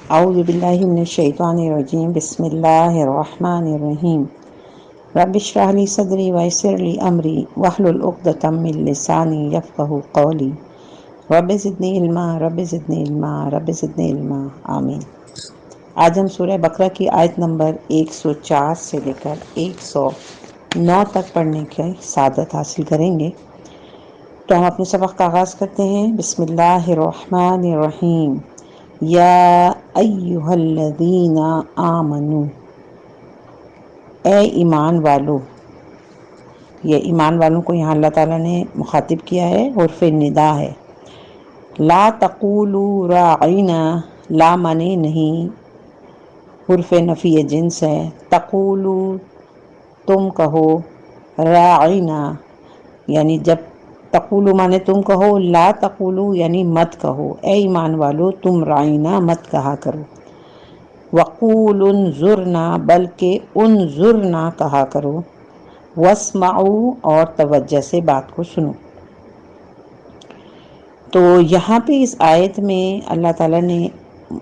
اعوذ باللہ من الشیطان الرجیم بسم اللہ الرحمن الرحیم رب اشرح لی صدری ویسر لی امری واحلل عقدۃ من لسانی یفقہوا قولی رب زدنی علما رب زدنی علما رب زدنی علما آمین۔ آج ہم سورہ بقرہ کی آیت نمبر 104 سے لے کر 109 تک پڑھنے کی سعادت حاصل کریں گے۔ تو ہم اپنے سبق کا آغاز کرتے ہیں۔ بسم اللہ الرحمن الرحیم۔ یا ایہا الذین آمنو، اے ایمان والو۔ یہ ایمان والوں کو یہاں اللہ تعالیٰ نے مخاطب کیا ہے، حرف ندا ہے۔ لا تقولوا راعینا، لا مانے نہیں، حرف نفی جنس ہے۔ تقولو تم کہو، راعینا یعنی جب تقولو مانے تم کہو، لا تقولو یعنی مت کہو، اے ایمان والو تم رائنا مت کہا کرو۔ وقول انظرنا بلکہ انظرنا کہا کرو۔ واسمعوا اور توجہ سے بات کو سنو۔ تو یہاں پہ اس آیت میں اللہ تعالیٰ نے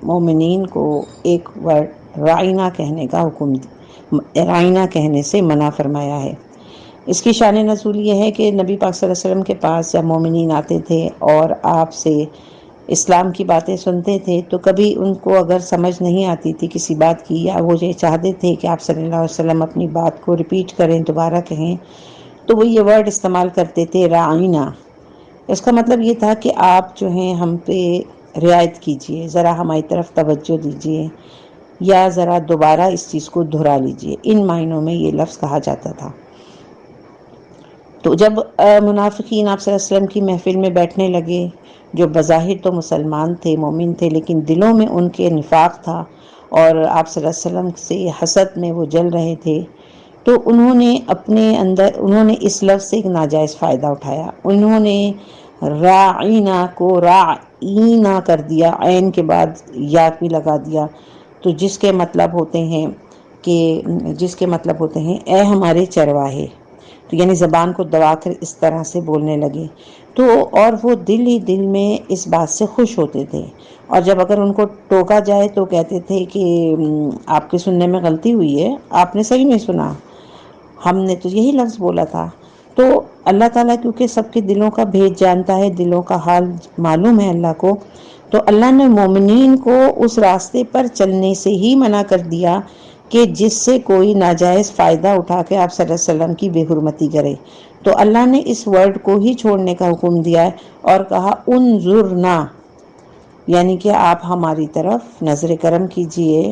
مومنین کو ایک ورڈ رائنا کہنے کا حکم، رائنا کہنے سے منع فرمایا ہے۔ اس کی شان نزول یہ ہے کہ نبی پاک صلی اللہ علیہ وسلم کے پاس جب مومنین آتے تھے اور آپ سے اسلام کی باتیں سنتے تھے تو کبھی ان کو اگر سمجھ نہیں آتی تھی کسی بات کی، یا وہ یہ چاہتے تھے کہ آپ صلی اللہ علیہ وسلم اپنی بات کو ریپیٹ کریں، دوبارہ کہیں، تو وہ یہ ورڈ استعمال کرتے تھے رعینا۔ اس کا مطلب یہ تھا کہ آپ جو ہیں ہم پہ رعایت کیجئے، ذرا ہماری طرف توجہ دیجئے، یا ذرا دوبارہ اس چیز کو دہرا لیجئے۔ ان معنوں میں یہ لفظ کہا جاتا تھا۔ تو جب منافقین آپ صلی اللہ علیہ وسلم کی محفل میں بیٹھنے لگے، جو بظاہر تو مسلمان تھے، مومن تھے، لیکن دلوں میں ان کے نفاق تھا اور آپ صلی اللہ علیہ وسلم سے حسد میں وہ جل رہے تھے، تو انہوں نے اپنے اندر اس لفظ سے ایک ناجائز فائدہ اٹھایا۔ انہوں نے راعینا کو راعینا کر دیا، عین کے بعد یا بھی لگا دیا، تو جس کے مطلب ہوتے ہیں اے ہمارے چرواہے، تو یعنی زبان کو دبا کر اس طرح سے بولنے لگے۔ تو اور وہ دل ہی دل میں اس بات سے خوش ہوتے تھے، اور جب اگر ان کو ٹوکا جائے تو کہتے تھے کہ آپ کے سننے میں غلطی ہوئی ہے، آپ نے صحیح نہیں سنا، ہم نے تو یہی لفظ بولا تھا۔ تو اللہ تعالیٰ کیونکہ سب کے دلوں کا بھید جانتا ہے، دلوں کا حال معلوم ہے اللہ کو، تو اللہ نے مومنین کو اس راستے پر چلنے سے ہی منع کر دیا کہ جس سے کوئی ناجائز فائدہ اٹھا کے آپ صلی اللہ علیہ وسلم کی بے حرمتی کرے۔ تو اللہ نے اس ورڈ کو ہی چھوڑنے کا حکم دیا ہے اور کہا انظرنا، یعنی کہ آپ ہماری طرف نظر کرم کیجئے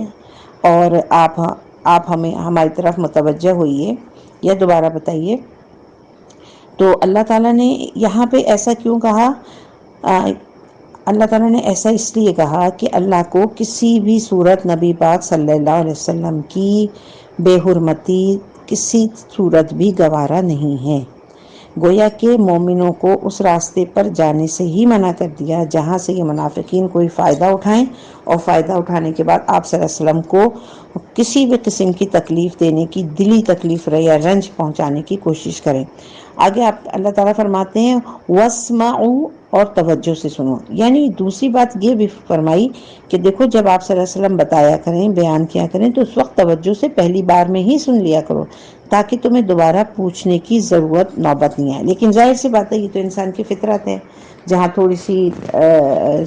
اور آپ ہمیں ہماری طرف متوجہ ہوئیے، یا دوبارہ بتائیے۔ تو اللہ تعالیٰ نے یہاں پہ ایسا کیوں کہا؟ اللہ تعالیٰ نے ایسا اس لیے کہا کہ اللہ کو کسی بھی صورت نبی پاک صلی اللہ علیہ وسلم کی بے حرمتی کسی صورت بھی گوارا نہیں ہے۔ گویا کہ مومنوں کو اس راستے پر جانے سے ہی منع کر دیا جہاں سے یہ منافقین کوئی فائدہ اٹھائیں، اور فائدہ اٹھانے کے بعد آپ صلی اللہ علیہ وسلم کو کسی بھی قسم کی تکلیف دینے کی، دلی تکلیف رہے یا رنج پہنچانے کی کوشش کریں۔ آگے اللہ تعالیٰ فرماتے ہیں وَاسْمَعُوا، اور توجہ سے سنو۔ یعنی دوسری بات یہ بھی فرمائی کہ دیکھو جب آپ صلی اللہ علیہ وسلم بتایا کریں، بیان کیا کریں، تو اس وقت توجہ سے پہلی بار میں ہی سن لیا کرو، تاکہ تمہیں دوبارہ پوچھنے کی ضرورت نوبت نہیں آئے۔ لیکن ظاہر سی بات ہے، یہ تو انسان کی فطرت ہے، جہاں تھوڑی سی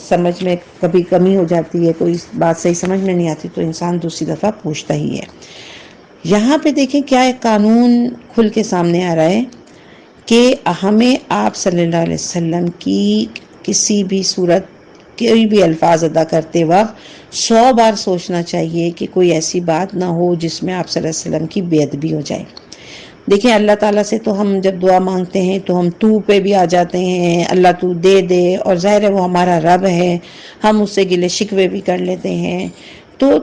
سمجھ میں کبھی کمی ہو جاتی ہے، کوئی بات صحیح سمجھ میں نہیں آتی، تو انسان دوسری دفعہ پوچھتا ہی ہے۔ یہاں پہ دیکھیں کیا ایک قانون کھل کے سامنے آ رہا ہے کہ ہمیں آپ صلی اللہ علیہ وسلم کی کسی بھی صورت، کوئی بھی الفاظ ادا کرتے وقت 100 بار سوچنا چاہیے کہ کوئی ایسی بات نہ ہو جس میں آپ صلی اللہ علیہ وسلم کی بے ادبی ہو جائے۔ دیکھیں اللہ تعالیٰ سے تو ہم جب دعا مانگتے ہیں تو ہم تو پہ بھی آ جاتے ہیں، اللہ تو دے دے، اور ظاہر ہے وہ ہمارا رب ہے، ہم اس سے گلے شکوے بھی کر لیتے ہیں۔ تو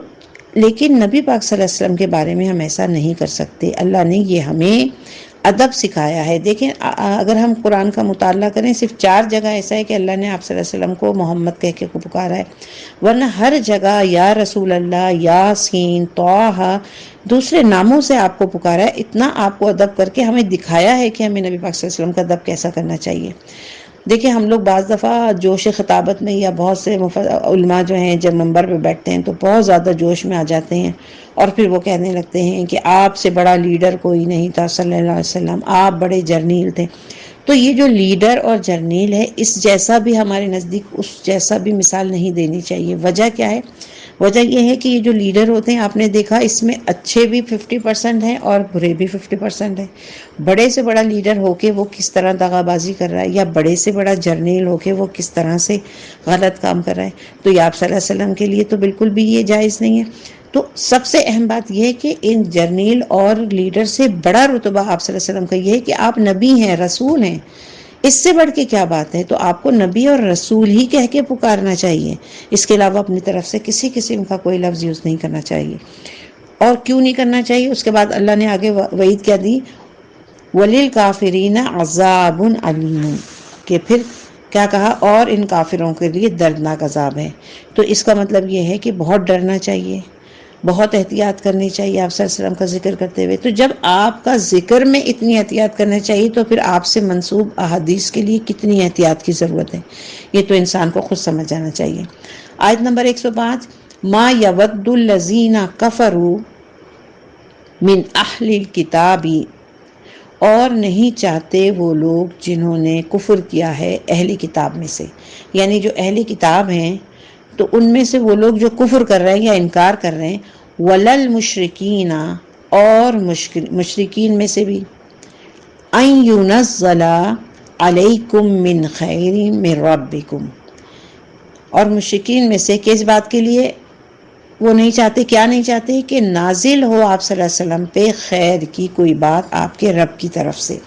لیکن نبی پاک صلی اللہ علیہ وسلم کے بارے میں ہم ایسا نہیں کر سکتے۔ اللہ نے یہ ہمیں ادب سکھایا ہے۔ دیکھیں اگر ہم قرآن کا مطالعہ کریں، صرف 4 جگہ ایسا ہے کہ اللہ نے آپ صلی اللہ علیہ وسلم کو محمد کہہ کے پکارا ہے، ورنہ ہر جگہ یا رسول اللہ، یاسین، طٰہٰ، دوسرے ناموں سے آپ کو پکارا ہے۔ اتنا آپ کو ادب کر کے ہمیں دکھایا ہے کہ ہمیں نبی پاک صلی اللہ علیہ وسلم کا ادب کیسا کرنا چاہیے۔ دیکھیں ہم لوگ بعض دفعہ جوش خطابت میں یا بہت سے علماء جو ہیں جب منبر پہ بیٹھتے ہیں تو بہت زیادہ جوش میں آ جاتے ہیں اور پھر وہ کہنے لگتے ہیں کہ آپ سے بڑا لیڈر کوئی نہیں تھا صلی اللہ علیہ وسلم، آپ بڑے جرنیل تھے۔ تو یہ جو لیڈر اور جرنیل ہے اس جیسا بھی ہمارے نزدیک اس جیسا بھی مثال نہیں دینی چاہیے۔ وجہ کیا ہے؟ وجہ یہ ہے کہ یہ جو لیڈر ہوتے ہیں آپ نے دیکھا اس میں اچھے بھی 50% ہیں اور برے بھی 50% ہیں۔ بڑے سے بڑا لیڈر ہو کے وہ کس طرح دغا بازی کر رہا ہے، یا بڑے سے بڑا جرنیل ہو کے وہ کس طرح سے غلط کام کر رہا ہے، تو یہ آپ صلی اللہ علیہ وسلم کے لیے تو بالکل بھی یہ جائز نہیں ہے۔ تو سب سے اہم بات یہ ہے کہ ان جرنیل اور لیڈر سے بڑا رتبہ آپ صلی اللہ علیہ وسلم کا یہ ہے کہ آپ نبی ہیں، رسول ہیں۔ اس سے بڑھ کے کیا بات ہے؟ تو آپ کو نبی اور رسول ہی کہہ کے پکارنا چاہیے، اس کے علاوہ اپنی طرف سے کسی قسم کا کوئی لفظ یوز نہیں کرنا چاہیے۔ اور کیوں نہیں کرنا چاہیے؟ اس کے بعد اللہ نے آگے وعید کیا دی، وَلِلْكَافِرِينَ عَذَابٌ عَلِيمٌ، کہ پھر کیا کہا؟ اور ان کافروں کے لیے دردناک عذاب ہے۔ تو اس کا مطلب یہ ہے کہ بہت ڈرنا چاہیے، بہت احتیاط کرنی چاہیے آپ صلی اللہ علیہ وسلم کا ذکر کرتے ہوئے۔ تو جب آپ کا ذکر میں اتنی احتیاط کرنا چاہیے تو پھر آپ سے منسوب احادیث کے لیے کتنی احتیاط کی ضرورت ہے، یہ تو انسان کو خود سمجھ جانا چاہیے۔ آیت نمبر 105، ما یود الذین کفروا من اہل الکتاب، اور نہیں چاہتے وہ لوگ جنہوں نے کفر کیا ہے اہل کتاب میں سے، یعنی جو اہل کتاب ہیں تو ان میں سے وہ لوگ جو کفر کر رہے ہیں یا انکار کر رہے ہیں، ولل مشرکین، اور مشرکین میں سے بھی، ان ینزل علیکم من خیر من ربکم، اور مشرکین میں سے کس بات کے لیے وہ نہیں چاہتے؟ کیا نہیں چاہتے؟ کہ نازل ہو آپ صلی اللہ علیہ وسلم پہ خیر کی کوئی بات آپ کے رب کی طرف سے۔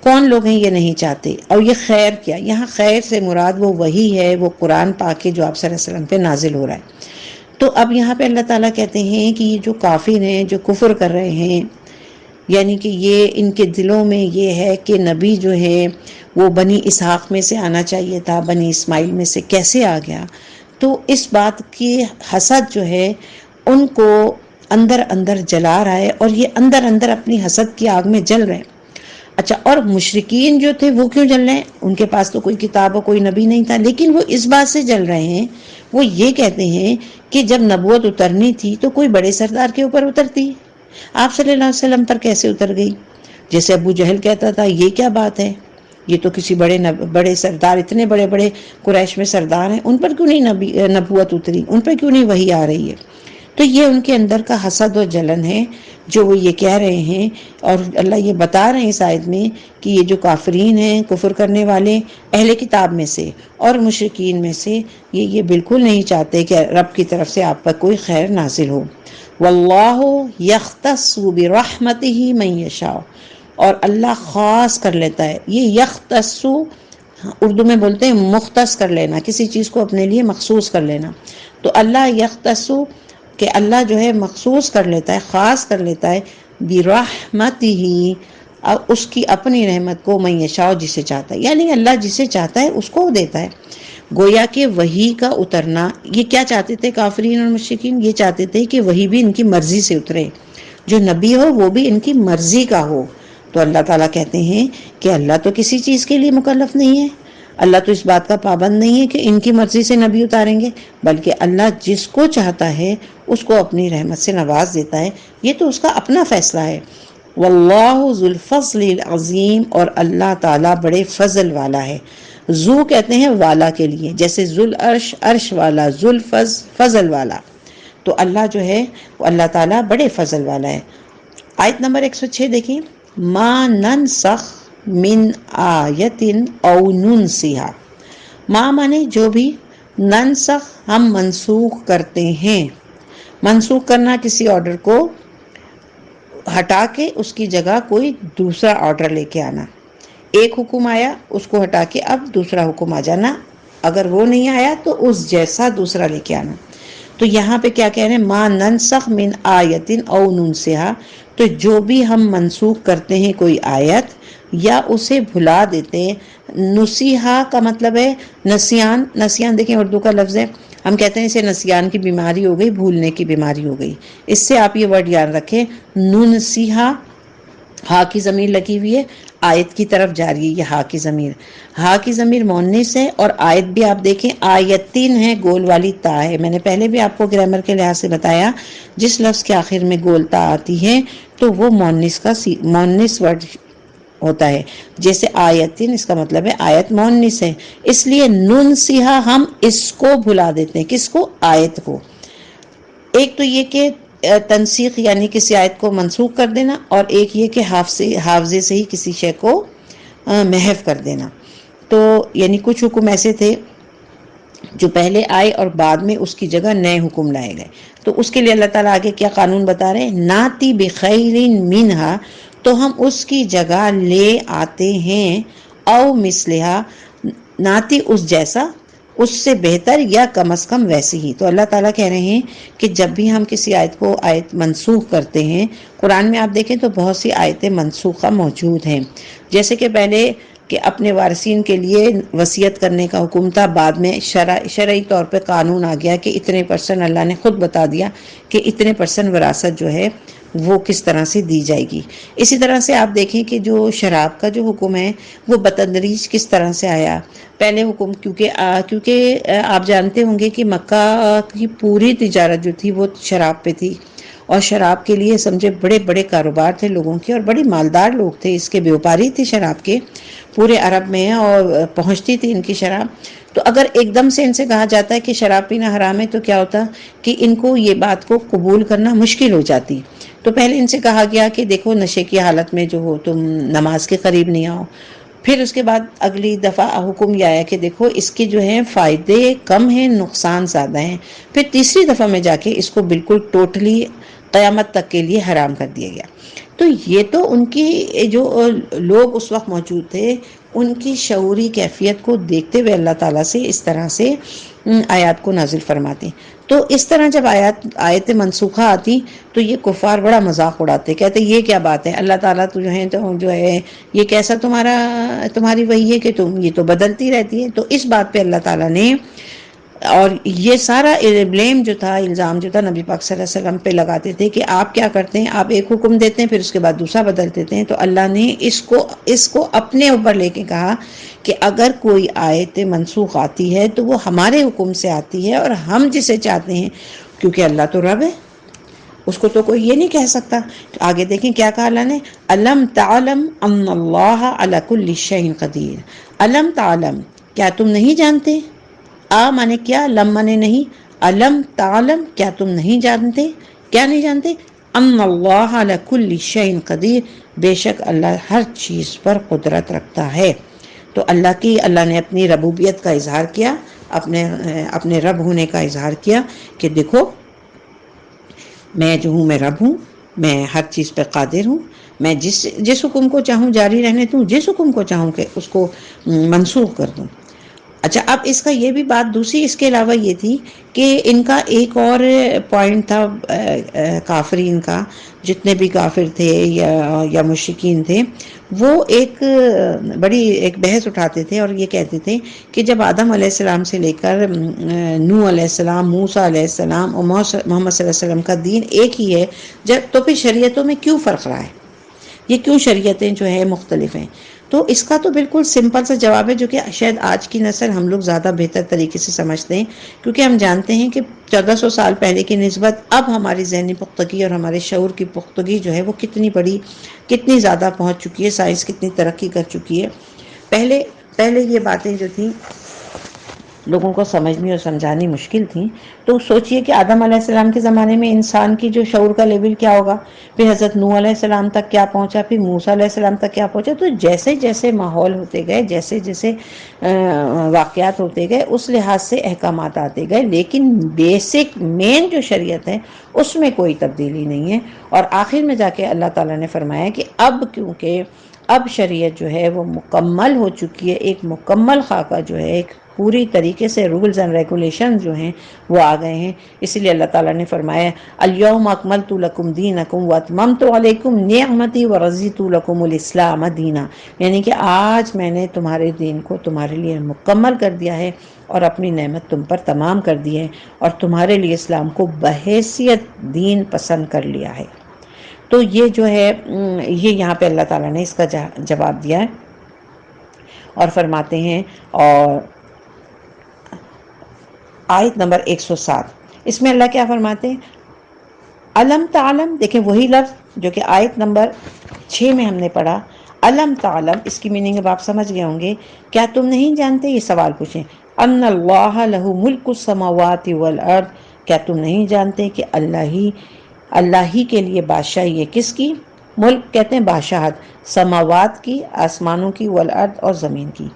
کون لوگ ہیں یہ نہیں چاہتے؟ اور یہ خیر کیا؟ یہاں خیر سے مراد وہ وحی ہے، وہ قرآن پاک ہے جو آپ صلی اللہ علیہ وسلم پہ نازل ہو رہا ہے۔ تو اب یہاں پہ اللہ تعالیٰ کہتے ہیں کہ یہ جو کافر ہیں، جو کفر کر رہے ہیں، یعنی کہ یہ ان کے دلوں میں یہ ہے کہ نبی جو ہے وہ بنی اسحاق میں سے آنا چاہیے تھا، بنی اسماعیل میں سے کیسے آ گیا؟ تو اس بات کی حسد جو ہے ان کو اندر اندر جلا رہا ہے، اور یہ اندر اندر اپنی حسد کی آگ میں جل رہے ہیں۔ اچھا، اور مشرکین جو تھے وہ کیوں جل رہے ہیں؟ ان کے پاس تو کوئی کتاب اور کوئی نبی نہیں تھا، لیکن وہ اس بات سے جل رہے ہیں، وہ یہ کہتے ہیں کہ جب نبوت اترنی تھی تو کوئی بڑے سردار کے اوپر اترتی، آپ صلی اللہ علیہ وسلم پر کیسے اتر گئی؟ جیسے ابو جہل کہتا تھا یہ کیا بات ہے، یہ تو کسی بڑے سردار، اتنے بڑے بڑے قریش میں سردار ہیں، ان پر کیوں نہیں نبوت اتری، ان پر کیوں نہیں وحی آ رہی ہے؟ تو یہ ان کے اندر کا حسد و جلن ہے جو وہ یہ کہہ رہے ہیں، اور اللہ یہ بتا رہے ہیں اس آیت میں کہ یہ جو کافرین ہیں، کفر کرنے والے اہل کتاب میں سے اور مشرکین میں سے، یہ بالکل نہیں چاہتے کہ رب کی طرف سے آپ پر کوئی خیر نازل ہو۔ واللہ یختص برحمتہ من یشاء، اور اللہ خاص کر لیتا ہے، یہ یختص اردو میں بولتے ہیں مختص کر لینا، کسی چیز کو اپنے لیے مخصوص کر لینا۔ تو اللہ یختص، کہ اللہ جو ہے مخصوص کر لیتا ہے، خاص کر لیتا ہے، برحمتہ، اس کی اپنی رحمت کو، من یشاء، جسے چاہتا ہے، یعنی اللہ جسے چاہتا ہے اس کو دیتا ہے۔ گویا کہ وحی کا اترنا، یہ کیا چاہتے تھے کافرین اور مشرکین؟ یہ چاہتے تھے کہ وحی بھی ان کی مرضی سے اترے، جو نبی ہو وہ بھی ان کی مرضی کا ہو۔ تو اللہ تعالیٰ کہتے ہیں کہ اللہ تو کسی چیز کے لیے مکلف نہیں ہے، اللہ تو اس بات کا پابند نہیں ہے کہ ان کی مرضی سے نبی اتاریں گے، بلکہ اللہ جس کو چاہتا ہے اس کو اپنی رحمت سے نواز دیتا ہے، یہ تو اس کا اپنا فیصلہ ہے۔ واللہ ذو الفضل العظیم، اور اللہ تعالیٰ بڑے فضل والا ہے۔ ذو کہتے ہیں والا کے لیے، جیسے ذو العرش، عرش والا، ذو الفضل، فضل والا۔ تو اللہ جو ہے وہ اللہ تعالیٰ بڑے فضل والا ہے۔ آیت نمبر 106 دیکھیں، ما ننسخ من آیت او ننسیہا، ما مانے جو بھی، ننسخ ہم منسوخ کرتے ہیں۔ منسوخ کرنا کسی آرڈر کو ہٹا کے اس کی جگہ کوئی دوسرا آرڈر لے کے آنا، ایک حکم آیا اس کو ہٹا کے اب دوسرا حکم آ جانا، اگر وہ نہیں آیا تو اس جیسا دوسرا لے کے آنا۔ تو یہاں پہ کیا کہہ رہے ہیں؟ ما ننسخ من آیت او ننسیہا، تو جو بھی ہم منسوخ کرتے ہیں کوئی آیت یا اسے بھلا دیتے ہیں، نسیحا کا مطلب ہے نسیان، نسیان دیکھیں اردو کا لفظ ہے، ہم کہتے ہیں اسے نسیان کی بیماری ہو گئی، بھولنے کی بیماری ہو گئی، اس سے آپ یہ ورڈ یاد رکھیں، ننسیحا ہا کی ضمیر لگی ہوئی ہے، آیت کی طرف جا رہی ہے، یہ ہا کی ضمیر، ہا کی ضمیر مؤنث ہے، اور آیت بھی آپ دیکھیں آیتین ہے، گول والی تا ہے۔ میں نے پہلے بھی آپ کو گرامر کے لحاظ سے بتایا، جس لفظ کے آخر میں گول تا آتی ہے تو وہ مؤنث ورڈ ہوتا ہے۔ جیسے آیتین، اس کا مطلب ہے آیت مؤنث ہے، اس لیے ننسیھا ہم اس کو بھلا دیتے ہیں، کس کو؟ آیت کو۔ ایک تو یہ کہ تنسیخ یعنی کسی آیت کو منسوخ کر دینا، اور ایک یہ کہ حافظے سے ہی کسی شے کو محو کر دینا۔ تو یعنی کچھ حکم ایسے تھے جو پہلے آئے اور بعد میں اس کی جگہ نئے حکم لائے گئے، تو اس کے لیے اللہ تعالیٰ آگے کیا قانون بتا رہے ہیں، ناتی بخیر منہا، تو ہم اس کی جگہ لے آتے ہیں، او مثلہا، ناتی اس جیسا، اس سے بہتر، یا کم از کم ویسی ہی۔ تو اللہ تعالیٰ کہہ رہے ہیں کہ جب بھی ہم کسی آیت کو منسوخ کرتے ہیں، قرآن میں آپ دیکھیں تو بہت سی آیتیں منسوخہ موجود ہیں، جیسے کہ پہلے کہ اپنے وارثین کے لیے وصیت کرنے کا حکم تھا، بعد میں شرعی طور پہ قانون آ گیا کہ اتنے پرسنٹ، اللہ نے خود بتا دیا کہ اتنے پرسنٹ وراثت جو ہے وہ کس طرح سے دی جائے گی۔ اسی طرح سے آپ دیکھیں کہ جو شراب کا جو حکم ہے وہ بتدریج کس طرح سے آیا۔ پہلے حکم کیونکہ آپ جانتے ہوں گے کہ مکہ کی پوری تجارت جو تھی وہ شراب پہ تھی، اور شراب کے لیے سمجھے بڑے بڑے کاروبار تھے لوگوں کے، اور بڑی مالدار لوگ تھے، اس کے بیوپاری تھے شراب کے پورے عرب میں، اور پہنچتی تھی ان کی شراب۔ تو اگر ایک دم سے ان سے کہا جاتا ہے کہ شراب پینا حرام ہے تو کیا ہوتا کہ ان کو یہ بات کو قبول کرنا مشکل ہو جاتی۔ تو پہلے ان سے کہا گیا کہ دیکھو نشے کی حالت میں جو ہو تم نماز کے قریب نہیں آؤ۔ پھر اس کے بعد اگلی دفعہ حکم یہ آیا کہ دیکھو اس کے جو ہیں فائدے کم ہیں، نقصان زیادہ ہیں۔ پھر تیسری دفعہ میں جا کے اس کو بالکل ٹوٹلی قیامت تک کے لیے حرام کر دیا گیا۔ تو یہ تو ان کی جو لوگ اس وقت موجود تھے، ان کی شعوری کیفیت کو دیکھتے ہوئے اللہ تعالیٰ سے اس طرح سے آیات کو نازل فرماتے۔ تو اس طرح جب آیت منسوخہ آتی تو یہ کفار بڑا مذاق اڑاتے، کہتے یہ کیا بات ہے، اللہ تعالیٰ تو جو ہے یہ کیسا تمہاری وہی ہے کہ تم یہ تو بدلتی رہتی ہے۔ تو اس بات پہ اللہ تعالیٰ نے، اور یہ سارا بلیم جو تھا، الزام جو تھا، نبی پاک صلی اللہ علیہ وسلم پہ لگاتے تھے کہ آپ کیا کرتے ہیں، آپ ایک حکم دیتے ہیں پھر اس کے بعد دوسرا بدل دیتے ہیں۔ تو اللہ نے اس کو اپنے اوپر لے کے کہا کہ اگر کوئی آیت منسوخ آتی ہے تو وہ ہمارے حکم سے آتی ہے، اور ہم جسے چاہتے ہیں، کیونکہ اللہ تو رب ہے، اس کو تو کوئی یہ نہیں کہہ سکتا۔ آگے دیکھیں کیا کہا اللہ نے، الم تعلم ان اللہ علی کل شیء قدیر۔ الم تعلم، کیا تم نہیں جانتے؟ مانے کیا، لم مانے نہیں، علم تعلم، کیا تم نہیں جانتے، کیا نہیں جانتے، ان اللہ علی کل شیء قدیر، بے شک اللہ ہر چیز پر قدرت رکھتا ہے۔ تو اللہ نے اپنی ربوبیت کا اظہار کیا، اپنے رب ہونے کا اظہار کیا کہ دیکھو میں جو ہوں میں رب ہوں، میں ہر چیز پہ قادر ہوں، میں جس حکم کو چاہوں جاری رہنے دوں، جس حکم کو چاہوں کہ اس کو منسوخ کر دوں۔ اچھا، اب اس کا یہ بھی بات دوسری اس کے علاوہ یہ تھی کہ ان کا ایک اور پوائنٹ تھا کافرین کا، جتنے بھی کافر تھے یا مشرکین تھے، وہ ایک بڑی ایک بحث اٹھاتے تھے، اور یہ کہتے تھے کہ جب آدم علیہ السلام سے لے کر نوح علیہ السلام، موسیٰ علیہ السلام اور محمد صلی اللہ علیہ وسلم کا دین ایک ہی ہے، تو پھر شریعتوں میں کیوں فرق رہا ہے، یہ کیوں شریعتیں جو ہے مختلف ہیں؟ تو اس کا تو بالکل سمپل سا جواب ہے، جو کہ شاید آج کی نسل ہم لوگ زیادہ بہتر طریقے سے سمجھتے ہیں، کیونکہ ہم جانتے ہیں کہ 1400 سال پہلے کی نسبت اب ہماری ذہنی پختگی اور ہمارے شعور کی پختگی جو ہے وہ کتنی زیادہ پہنچ چکی ہے، سائنس کتنی ترقی کر چکی ہے۔ پہلے یہ باتیں جو تھیں لوگوں کو سمجھنی اور سمجھانی مشکل تھیں۔ تو سوچئے کہ آدم علیہ السلام کے زمانے میں انسان کی جو شعور کا لیول کیا ہوگا، پھر حضرت نوح علیہ السلام تک کیا پہنچا، پھر موسیٰ علیہ السلام تک کیا پہنچا۔ تو جیسے جیسے ماحول ہوتے گئے، جیسے جیسے واقعات ہوتے گئے، اس لحاظ سے احکامات آتے گئے، لیکن بیسک مین جو شریعت ہے اس میں کوئی تبدیلی نہیں ہے۔ اور آخر میں جا کے اللہ تعالیٰ نے فرمایا کہ اب کیونکہ اب شریعت جو ہے وہ مکمل ہو چکی ہے، ایک مکمل خاکہ جو ہے، ایک پوری طریقے سے رولز اینڈ ریگولیشن جو ہیں وہ آ گئے ہیں، اس لیے اللہ تعالیٰ نے فرمایا الیوم اکملت لکم دینکم واتممت علیکم نعمتی ورضیت لکم الاسلام دینا، یعنی کہ آج میں نے تمہارے دین کو تمہارے لیے مکمل کر دیا ہے اور اپنی نعمت تم پر تمام کر دی ہے، اور تمہارے لیے اسلام کو بحیثیت دین پسند کر لیا ہے۔ تو یہ جو ہے یہ یہاں پہ اللہ تعالیٰ نے اس کا جواب دیا ہے اور فرماتے ہیں، اور آیت نمبر 107 اس میں اللہ کیا فرماتے ہیں، علم تعلم، دیکھیں وہی لفظ جو کہ آیت نمبر 6 میں ہم نے پڑھا، علم تعلم، اس کی میننگ اب آپ سمجھ گئے ہوں گے، کیا تم نہیں جانتے، یہ سوال پوچھیں، ان اللہ لہ ملک السماوات والارض، کیا تم نہیں جانتے کہ اللہ ہی کے لیے بادشاہی ہے، کس کی، ملک کہتے ہیں بادشاہت، سماوات کی، آسمانوں کی، والارض اور زمین کی،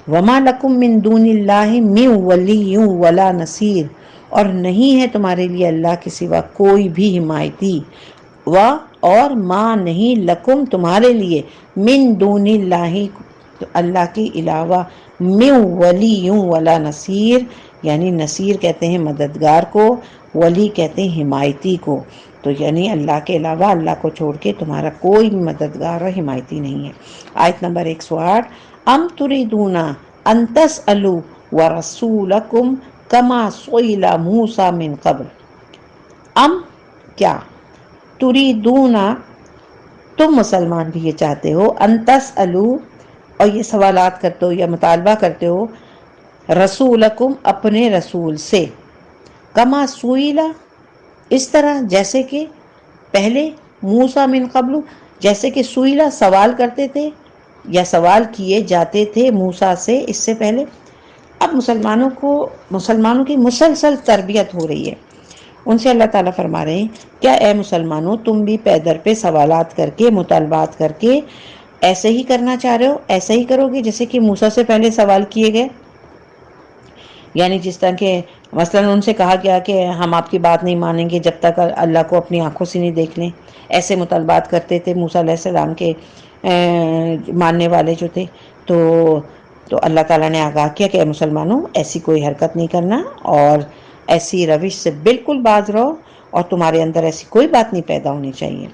وما لکم من دون اللہ من ولی ولا نصیر، اور نہیں ہے تمہارے لیے اللہ کے سوا کوئی بھی حمایتی، اور ما نہیں لکم تمہارے لیے، من دون اللہ اللہ کے علاوہ، من ولی ولا نصیر، یعنی نصیر کہتے ہیں مددگار کو، ولی کہتے ہیں حمایتی کو، تو یعنی اللہ کے علاوہ، اللہ کو چھوڑ کے تمہارا کوئی بھی مددگار اور حمایتی نہیں ہے۔ آیت نمبر 108، ام تریدون ان تسألوا ورسولکم کما سئل موسیٰ من قبل، ام کیا، تریدون تم مسلمان بھی یہ چاہتے ہو، ان تسألوا، اور یہ سوالات کرتے ہو یا مطالبہ کرتے ہو، رسولکم اپنے رسول سے، کما سئل اس طرح جیسے کہ پہلے، موسیٰ من قبل جیسے کہ سئل سوال کرتے تھے یا سوال کیے جاتے تھے موسیٰ سے اس سے پہلے۔ اب مسلمانوں کی مسلسل تربیت ہو رہی ہے، ان سے اللہ تعالیٰ فرما رہے ہیں، کیا اے مسلمانوں تم بھی پے در پہ سوالات کر کے، مطالبات کر کے ایسے ہی کرنا چاہ رہے ہو، ایسے ہی کرو گے جیسے کہ موسیٰ سے پہلے سوال کیے گئے، یعنی جس طرح کہ مثلا ان سے کہا گیا کہ ہم آپ کی بات نہیں مانیں گے جب تک اللہ کو اپنی آنکھوں سے نہیں دیکھ لیں، ایسے مطالبات کرتے تھے موسیٰ علیہ السلام کے ماننے والے جو تھے، تو اللہ تعالیٰ نے آگاہ کیا کہ اے مسلمانوں ایسی کوئی حرکت نہیں کرنا، اور ایسی روش سے بالکل باز رہو، اور تمہارے اندر ایسی کوئی بات نہیں پیدا ہونی چاہیے۔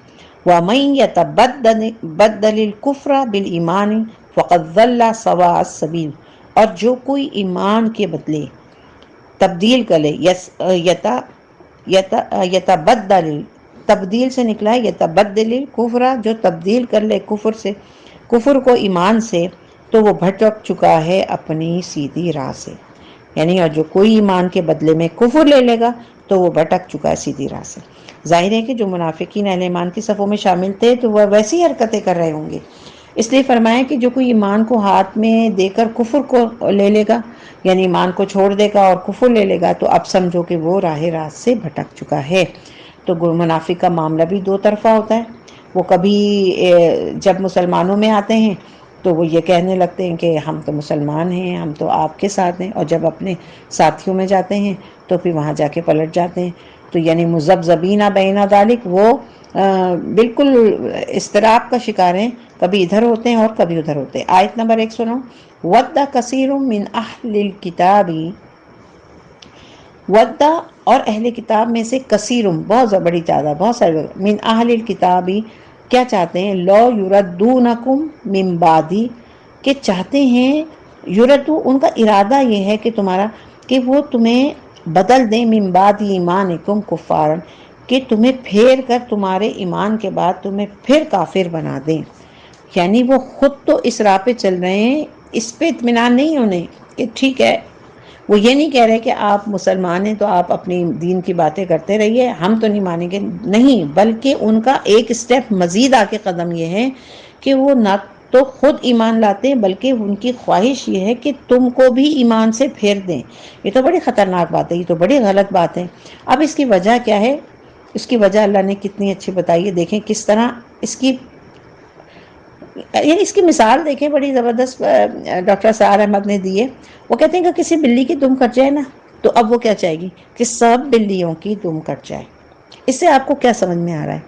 وَمَن يَتَبَدَّلِ الْكُفْرَ بِالْإِيمَانِ فَقَدْ ضَلَّ سَوَاءَ السَّبِيلِ، اور جو کوئی ایمان کے بدلے تبدیل کر لے، یتبدل، تبدیل سے نکلا ہے یتبدل الکفر، جو تبدیل کر لے کفر سے، کفر کو ایمان سے، تو وہ بھٹک چکا ہے اپنی سیدھی راہ سے، یعنی اور جو کوئی ایمان کے بدلے میں کفر لے لے گا تو وہ بھٹک چکا ہے سیدھی راہ سے۔ ظاہر ہے کہ جو منافقین اہل ایمان کی صفوں میں شامل تھے تو وہ ویسی حرکتیں کر رہے ہوں گے، اس لیے فرمایا کہ جو کوئی ایمان کو ہاتھ میں دے کر کفر کو لے لے گا، یعنی ایمان کو چھوڑ دے گا اور کفر لے لے گا، تو اب سمجھو کہ وہ راہ راست سے بھٹک چکا ہے۔ تو منافق کا معاملہ بھی دو طرفہ ہوتا ہے، وہ کبھی جب مسلمانوں میں آتے ہیں تو وہ یہ کہنے لگتے ہیں کہ ہم تو مسلمان ہیں، ہم تو آپ کے ساتھ ہیں، اور جب اپنے ساتھیوں میں جاتے ہیں تو پھر وہاں جا کے پلٹ جاتے ہیں، تو یعنی مذبذبین بین ذالک، وہ بالکل اضطراب کا شکار ہیں، کبھی ادھر ہوتے ہیں اور کبھی ادھر ہوتے ہیں۔ آیت نمبر 109، وَدَّ کثیر من اہل الکتاب، وَدَّ اور اہل کتاب میں سے کثیر، بہت بڑی تعداد، بہت سارے لوگ، من اہل الکتاب کیا چاہتے ہیں، لو یردونکم من بعدی، کہ چاہتے ہیں، یردو ان کا ارادہ یہ ہے کہ تمہارا، کہ وہ تمہیں بدل دیں، من بعد ایمانکم کفارا، کہ تمہیں پھیر کر تمہارے ایمان کے بعد تمہیں پھر کافر بنا دیں، یعنی وہ خود تو اس راہ پہ چل رہے ہیں، اس پہ اطمینان نہیں انہیں کہ ٹھیک ہے، وہ یہ نہیں کہہ رہے کہ آپ مسلمان ہیں تو آپ اپنی دین کی باتیں کرتے رہیے، ہم تو نہیں مانیں گے، نہیں، بلکہ ان کا ایک سٹیپ مزید آگے قدم یہ ہے کہ وہ نہ تو خود ایمان لاتے ہیں بلکہ ان کی خواہش یہ ہے کہ تم کو بھی ایمان سے پھیر دیں۔ یہ تو بڑی خطرناک بات ہے، یہ تو بڑی غلط بات ہے۔ اب اس کی وجہ کیا ہے، اس کی وجہ اللہ نے کتنی اچھی بتائی ہے، دیکھیں کس طرح اس کی مثال دیکھیں، بڑی زبردست ڈاکٹر سعد احمد نے دی ہے۔ وہ کہتے ہیں کہ کسی بلی کی دم کٹ جائے نا تو اب وہ کیا چاہے گی کہ سب بلیوں کی دم کٹ جائے۔ اس سے آپ کو کیا سمجھ میں آ رہا ہے،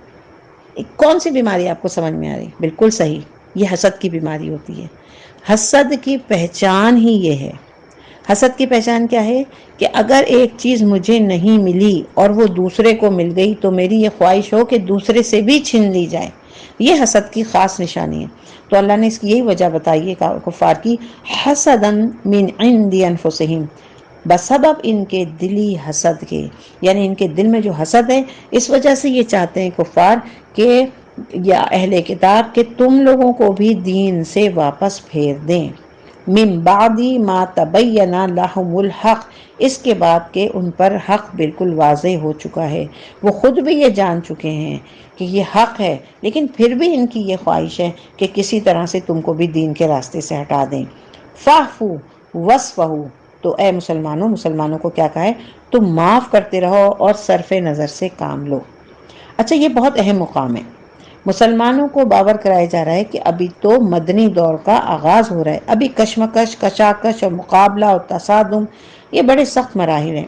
کون سی بیماری آپ کو سمجھ میں آ رہی ہے؟ بالکل صحیح، یہ حسد کی بیماری ہوتی ہے۔ حسد کی پہچان ہی یہ ہے۔ حسد کی پہچان کیا ہے کہ اگر ایک چیز مجھے نہیں ملی اور وہ دوسرے کو مل گئی تو میری یہ خواہش ہو کہ دوسرے سے بھی چھین لی جائے، یہ حسد کی خاص نشانی ہے۔ تو اللہ نے اس کی یہی وجہ بتائی ہے کفار کی، حسدن من عند انفسہم، بسبب ان کے دلی حسد کے، یعنی ان کے دل میں جو حسد ہے اس وجہ سے یہ چاہتے ہیں کفار کہ یا اہل کتاب کہ تم لوگوں کو بھی دین سے واپس پھیر دیں، من بعد ما تبین لہم الحق، اس کے بعد کہ ان پر حق بالکل واضح ہو چکا ہے، وہ خود بھی یہ جان چکے ہیں کہ یہ حق ہے، لیکن پھر بھی ان کی یہ خواہش ہے کہ کسی طرح سے تم کو بھی دین کے راستے سے ہٹا دیں۔ فاعفوا واصفحوا، تو اے مسلمانوں کو کیا کہا ہے؟ تم معاف کرتے رہو اور صرف نظر سے کام لو۔ اچھا، یہ بہت اہم مقام ہے۔ مسلمانوں کو باور کرایا جا رہا ہے کہ ابھی تو مدنی دور کا آغاز ہو رہا ہے، ابھی کشمکش، کشاکش اور مقابلہ اور تصادم یہ بڑے سخت مراحل ہیں،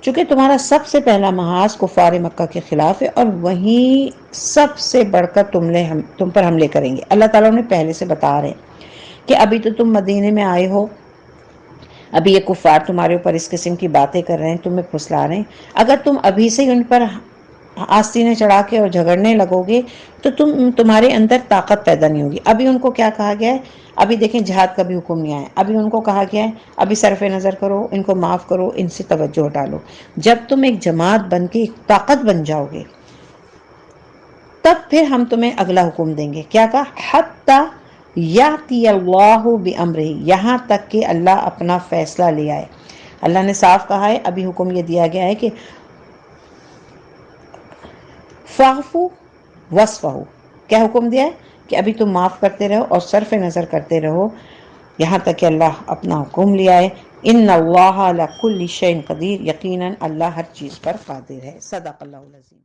چونکہ تمہارا سب سے پہلا محاذ کفار مکہ کے خلاف ہے، اور وہیں سب سے بڑھ کر تم پر حملے کریں گے۔ اللہ تعالیٰ نے پہلے سے بتا رہے ہیں کہ ابھی تو تم مدینے میں آئے ہو، ابھی یہ کفار تمہارے اوپر اس قسم کی باتیں کر رہے ہیں، تمہیں پھسلا رہے ہیں، اگر تم ابھی سے ان پر آستینیں چڑھا کے اور جھگڑنے لگو گے تو تمہارے اندر طاقت پیدا نہیں ہوگی۔ ابھی ان کو کیا کہا گیا ہے؟ ابھی دیکھیں جہاد کا بھی حکم نہیں آیا، ابھی ان کو کہا گیا ہے ابھی صرف نظر کرو، ان کو معاف کرو، ان سے توجہ ہٹا لو۔ جب تم ایک جماعت بن کے ایک طاقت بن جاؤ گے تب پھر ہم تمہیں اگلا حکم دیں گے۔ کیا کہا؟ حتی یاتی اللہ بامرہ، یہاں تک کہ اللہ اپنا فیصلہ لے آئے۔ اللہ نے صاف کہا ہے، ابھی حکم یہ دیا گیا ہے کہ فاعفوا واصفحوا، کیا حکم دیا ہے؟ کہ ابھی تم معاف کرتے رہو اور صرف نظر کرتے رہو یہاں تک کہ اللہ اپنا حکم لے آئے۔ ان اللہ علی کل شیء قدیر، یقیناً اللہ ہر چیز پر قادر ہے۔ صدق اللہ العظیم۔